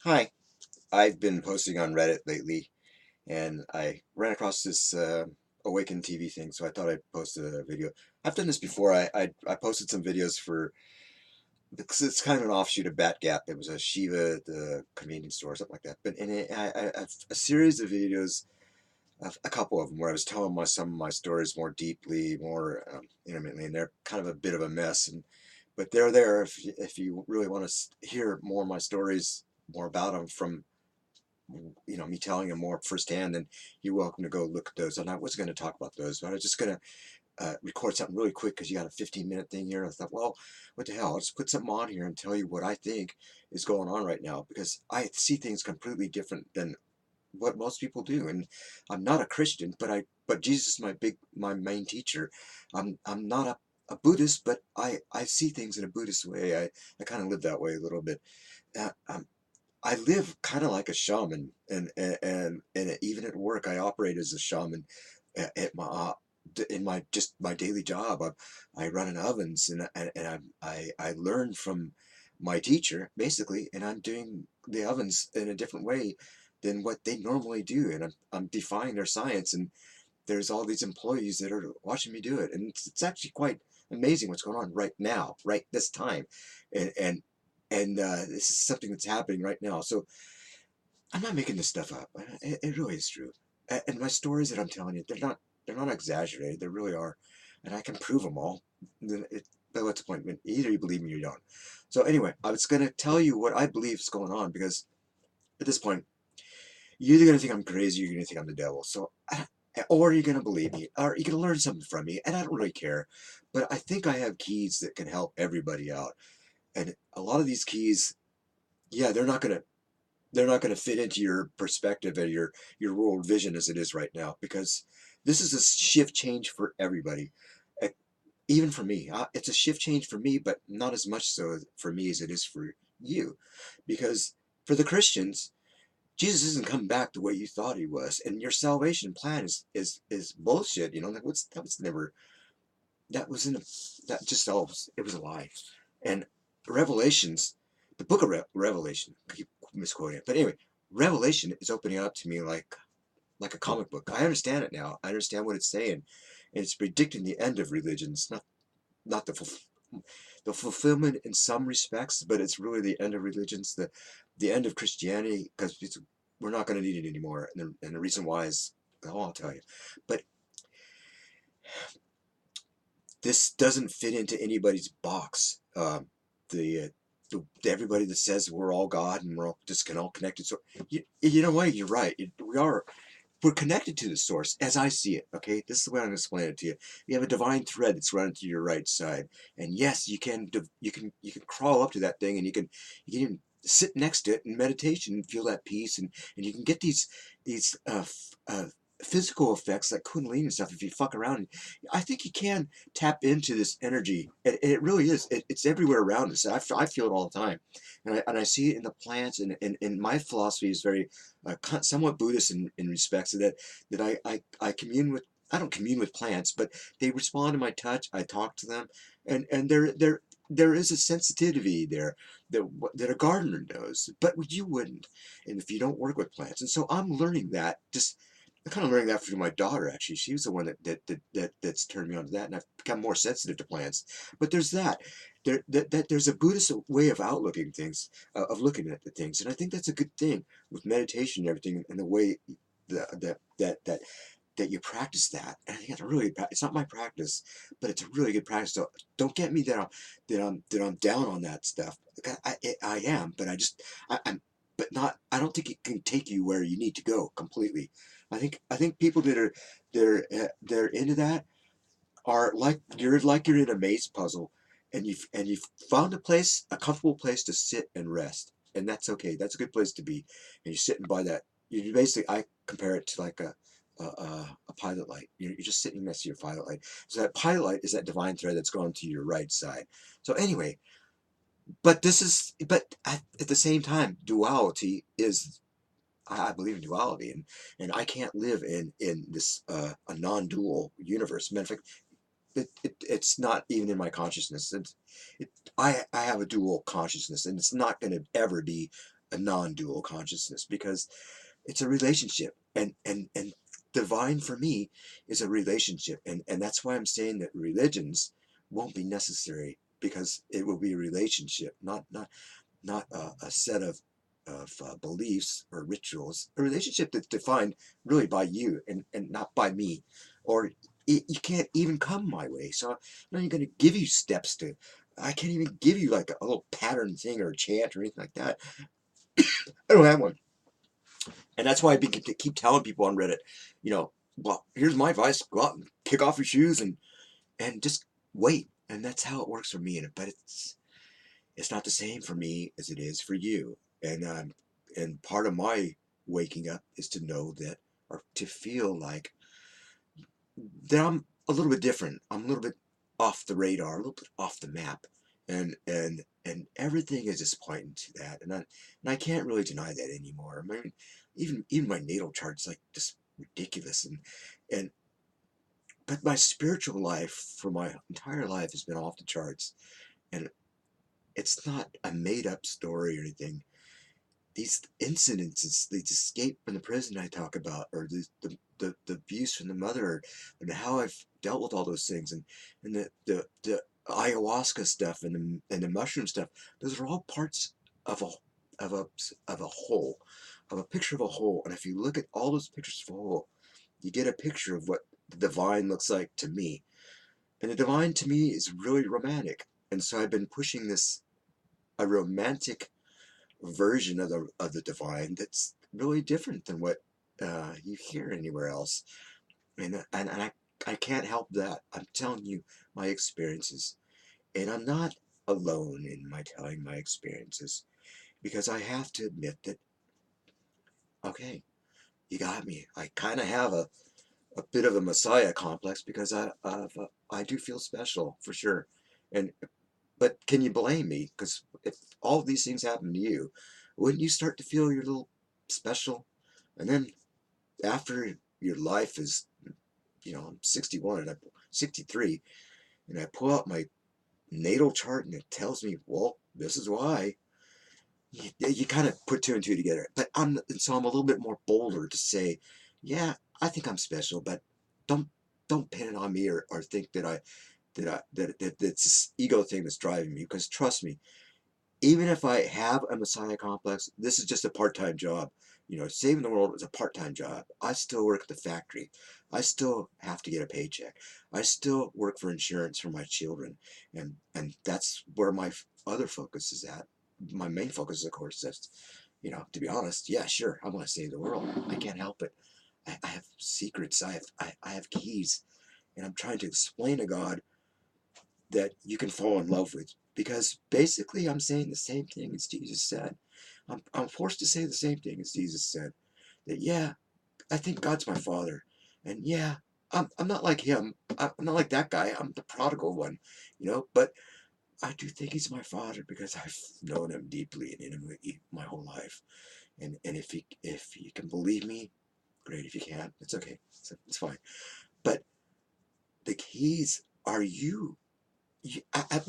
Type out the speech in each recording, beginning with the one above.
Hi, I've been posting on Reddit lately, and I ran across this Awaken TV thing, so I thought I'd post a video. I've done this before. I posted some videos for because it's kind of an offshoot of Batgap. It was a Shiva, the convenience store, or something like that. But in it, a series of videos, a couple of them, where I was telling some of my stories more deeply, more intimately, and they're kind of a bit of a mess. But they're there if you really want to hear more of my stories, more about them from me telling him more firsthand, then you're welcome to go look at those. And I was going to talk about those, but I was just going to record something really quick because you got a 15-minute thing here. And I thought, well, what the hell? I'll just put something on here and tell you what I think is going on right now because I see things completely different than what most people do. And I'm not a Christian, but Jesus is my main teacher. I'm not a Buddhist, but I see things in a Buddhist way. I kind of live that way a little bit. I'm I live kind of like a shaman, and even at work, I operate as a shaman. At my in my just my daily job, I run in ovens, and I learn from my teacher basically, and I'm doing the ovens in a different way than what they normally do, and I'm defying their science, and there's all these employees that are watching me do it, and it's actually quite amazing what's going on right now, right this time, and and this is something that's happening right now. So I'm not making this stuff up. It really is true, and my stories that I'm telling you, they're not exaggerated. They really are, and I can prove them all. Then but what's the point? Either you believe me or you don't. So anyway, I was going to tell you what I believe is going on because at this point, you're either going to think I'm crazy, or you're going to think I'm the devil. So or you're going to believe me, or you're going to learn something from me, and I don't really care. But I think I have keys that can help everybody out, and a lot of these keys, yeah, they're not going to fit into your perspective and your world vision as it is right now because this is a shift change for everybody. Uh, Even for me, it's a shift change for me, but not as much so for me as it is for you, because for the Christians, Jesus isn't coming back the way you thought he was, and your salvation plan is bullshit. That was never that was in a, that just all it was a lie. And Revelations, the book of Revelation, I keep misquoting it, but anyway, Revelation is opening up to me like a comic book. I understand it now. I understand what it's saying, and it's predicting the end of religions, not the fulfillment in some respects, but it's really the end of religions, the end of Christianity, because we're not going to need it anymore. And the reason why is, oh, I'll tell you. But this doesn't fit into anybody's box. The, everybody that says we're all God and we're all just all connected. So you know what? You're right. We're connected to the source as I see it. Okay, this is the way I'm going to explain it to you. You have a divine thread that's running to your right side, and yes, you can crawl up to that thing, and you can even sit next to it in meditation and feel that peace, and you can get these physical effects like kundalini and stuff if you fuck around. I think you can tap into this energy. It really is. It's everywhere around us. I feel it all the time, and I see it in the plants. And my philosophy is very somewhat Buddhist in respects of that I commune with. I don't commune with plants, but they respond to my touch. I talk to them, and there is a sensitivity there that a gardener knows, but you wouldn't, and if you don't work with plants. And so I'm learning that. I'm kind of learning that from my daughter. Actually, she was the one that's turned me on to that, and I've become more sensitive to plants. But there's that. There's a Buddhist way of outlooking things, of looking at the things, and I think that's a good thing with meditation and everything, and the way that you practice that. And I think it's a really good. It's not my practice, but it's a really good practice. So don't get me that I'm down on that stuff. I am, but I'm but not. I don't think it can take you where you need to go completely. I think people that are into that are like you're in a maze puzzle, and you've found a comfortable place to sit and rest, and that's okay. That's a good place to be, and you're sitting by that. You basically, I compare it to like a pilot light. You're just sitting next to your pilot light. So that pilot light is that divine thread that's going to your right side. So anyway, but at the same time, duality is. I believe in duality, and I can't live in this a non-dual universe. Matter of fact, it's not even in my consciousness. I have a dual consciousness, and it's not going to ever be a non-dual consciousness, because it's a relationship, and divine for me is a relationship, and that's why I'm saying that religions won't be necessary, because it will be a relationship, not a set of beliefs or rituals. A relationship that's defined really by you, and not by me, or you can't even come my way. So I'm not even going to give you steps to. I can't even give you like a little pattern thing or a chant or anything like that. I don't have one, and that's why I keep telling people on Reddit, well, here's my advice: go out and kick off your shoes and just wait. And that's how it works for me. But it's not the same for me as it is for you. And part of my waking up is to know that, or to feel like that I'm a little bit different. I'm a little bit off the radar, a little bit off the map, and everything is just pointing to that. And I can't really deny that anymore. I mean, even my natal chart's like just ridiculous, and but my spiritual life for my entire life has been off the charts, and it's not a made up story or anything. These incidences, the escape from the prison I talk about, or the abuse from the mother, and how I've dealt with all those things, and the ayahuasca stuff, and the mushroom stuff, those are all parts of a whole, of a picture of a whole. And if you look at all those pictures of a whole, you get a picture of what the divine looks like to me. And the divine to me is really romantic. And so I've been pushing this, a romantic version of the divine that's really different than what you hear anywhere else. And I can't help that. I'm telling you my experiences, and I'm not alone in my telling my experiences, because I have to admit that, okay, you got me. I kind of have a bit of a messiah complex, because I do feel special for sure. And but can you blame me? Because if all of these things happen to you, wouldn't you start to feel you're a little special? And then after your life is, I'm 61 and I'm 63, and I pull out my natal chart and it tells me, well, this is why. You kind of put two and two together. But so I'm a little bit more bolder to say, yeah, I think I'm special, but don't don't pin it on me, or think that that's this ego thing that's driving me. Because trust me, even if I have a messiah complex, this is just a part-time job. Saving the world is a part-time job. I still work at the factory. I still have to get a paycheck. I still work for insurance for my children, and that's where my other focus is at. My main focus, of course, is, to be honest, yeah, sure, I want to save the world. I can't help it. I have secrets. I have keys, and I'm trying to explain to God that you can fall in love with. Because basically, I'm saying the same thing as Jesus said. I'm forced to say the same thing as Jesus said. That, yeah, I think God's my father. And yeah, I'm not like him. I'm not like that guy. I'm the prodigal one, But I do think he's my father, because I've known him deeply and intimately my whole life. And if you can believe me, great. If you can't, it's okay. It's fine. But the keys are you. I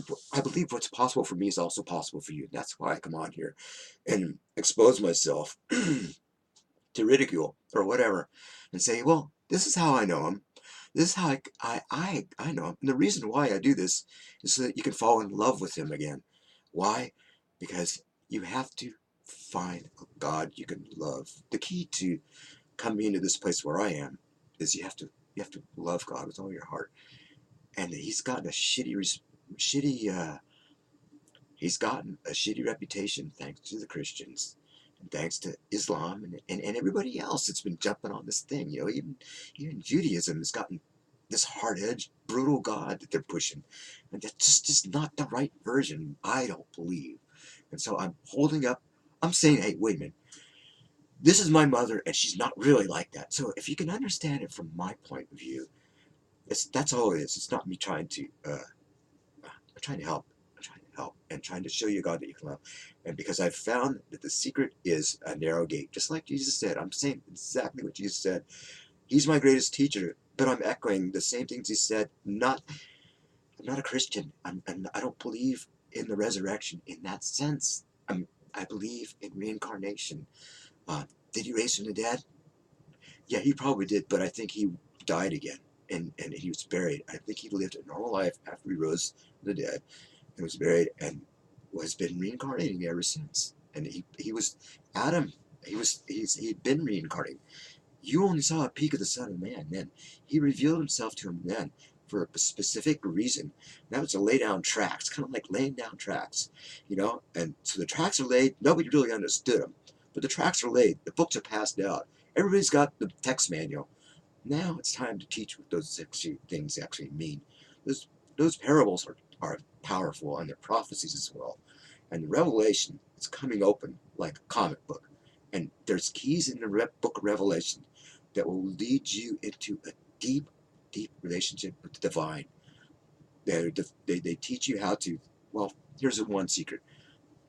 believe what's possible for me is also possible for you. That's why I come on here and expose myself to ridicule or whatever, and say, well, this is how I know him. This is how I know him. And the reason why I do this is so that you can fall in love with him again. Why? Because you have to find a God you can love. The key to coming into this place where I am is you have to love God with all your heart. And he's gotten a shitty he's gotten a shitty reputation thanks to the Christians, and thanks to Islam, and everybody else that's been jumping on this thing. Even Judaism has gotten this hard-edged, brutal God that they're pushing. And that's just not the right version, I don't believe. And so I'm saying, hey, wait a minute. This is my mother, and she's not really like that. So if you can understand it from my point of view, that's all it is. It's not me trying to I'm trying to help. I'm trying to help and trying to show you God that you can love. And because I've found that the secret is a narrow gate, just like Jesus said. I'm saying exactly what Jesus said. He's my greatest teacher, but I'm echoing the same things he said. I'm not a Christian. I don't believe in the resurrection in that sense. I believe in reincarnation. Did he raise from the dead? Yeah, he probably did, but I think he died again, and he was buried. I think he lived a normal life after he rose from the dead and was buried and has been reincarnating ever since. And he was Adam. He'd been reincarnating. You only saw a peek of the Son of Man then. He revealed himself to him then for a specific reason. That was to lay down tracks, kind of like laying down tracks, you know. And so the tracks are laid. Nobody really understood them, but the tracks are laid. The books are passed out. Everybody's got the text manual. Now it's time to teach what those things actually mean. Those parables are powerful, and they're prophecies as well. And the Revelation is coming open like a comic book. And there's keys in the book of Revelation that will lead you into a deep, deep relationship with the divine. They teach you how to, well, here's one secret.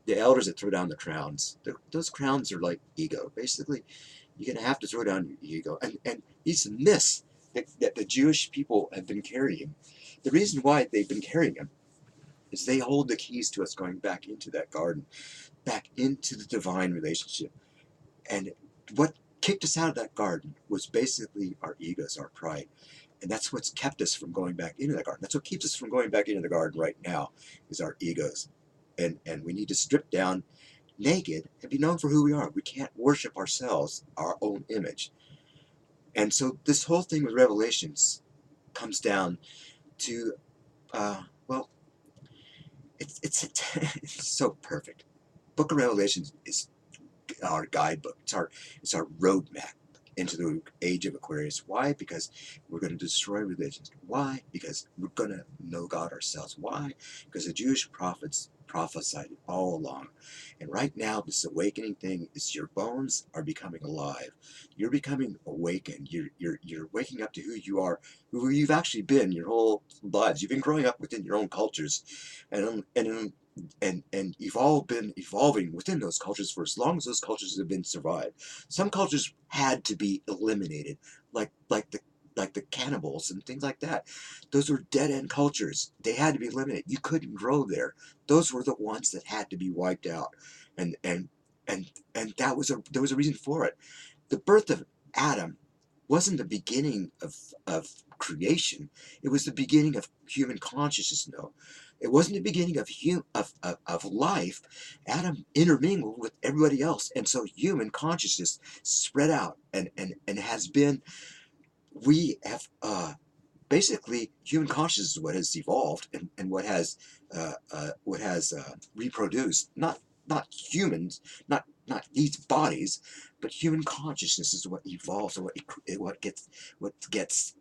The elders that throw down the crowns, those crowns are like ego. Basically, you're going to have to throw down your ego. And these myths that the Jewish people have been carrying, the reason why they've been carrying them is they hold the keys to us going back into that garden, back into the divine relationship. And what kicked us out of that garden was basically our egos, our pride. And that's what's kept us from going back into the garden. That's what keeps us from going back into the garden right now is our egos. And we need to strip down naked and be known for who we are. We can't worship ourselves, our own image. And so this whole thing with Revelations comes down to, well, it's it's so perfect. Book of Revelations is our guidebook. It's our roadmap into the age of Aquarius. Why? Because we're going to destroy religions. Why? Because we're going to know God ourselves. Why? Because the Jewish prophets prophesied it all along. And right now, this awakening thing is your bones are becoming alive. You're becoming awakened. You're waking up to who you are, who you've actually been your whole lives. You've been growing up within your own cultures, and you've all been evolving within those cultures for as long as those cultures have been survived. Some cultures had to be eliminated, like the cannibals and things like that. Those were dead end cultures. They had to be eliminated. You couldn't grow there. Those were the ones that had to be wiped out, and there was a reason for it. The birth of Adam wasn't the beginning of creation. It was the beginning of human consciousness. No, it wasn't the beginning of life. Adam intermingled with everybody else, and so human consciousness spread out and has been. We have basically human consciousness is what has evolved and what has reproduced. Not humans, not these bodies, but human consciousness is what evolves and what gets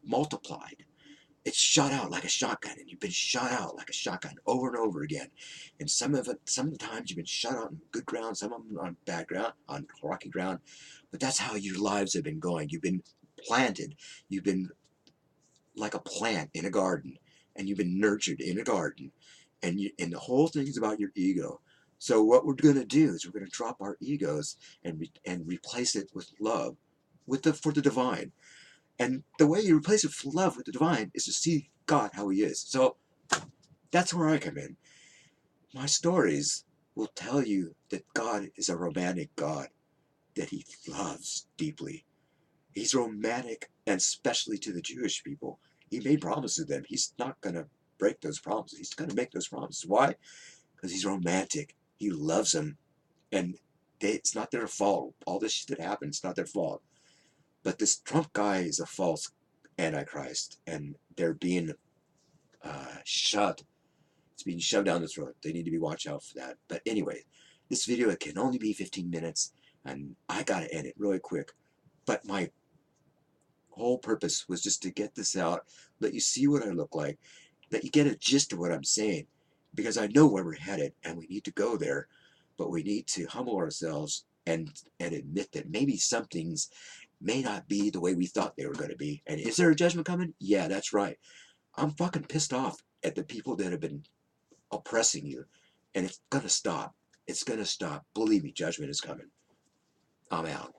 multiplied. It's shot out like a shotgun, and you've been shot out like a shotgun over and over again. And some of the times you've been shot out on good ground, some of them on bad ground, on rocky ground. But that's how your lives have been going. You've been planted. You've been like a plant in a garden, and you've been nurtured in a garden, and the whole thing is about your ego. So what we're going to do is we're going to drop our egos and replace it with love, for the divine. And the way you replace it with love with the divine is to see God how He is. So that's where I come in. My stories will tell you that God is a romantic God that He loves deeply. He's romantic, and especially to the Jewish people. He made promises to them. He's not going to break those promises. He's going to make those promises. Why? Because He's romantic. He loves them. And it's not their fault. All this shit that happened, it's not their fault. But this Trump guy is a false antichrist, and they're being shoved. It's being shoved down the throat. They need to be watched out for that. But anyway, this video, it can only be 15 minutes, and I got to end it really quick. But my whole purpose was just to get this out, let you see what I look like, let you get a gist of what I'm saying, because I know where we're headed, and we need to go there, but we need to humble ourselves and admit that maybe some things may not be the way we thought they were going to be. And is there a judgment coming? Yeah, that's right. I'm fucking pissed off at the people that have been oppressing you, and it's going to stop. It's going to stop. Believe me, judgment is coming. I'm out.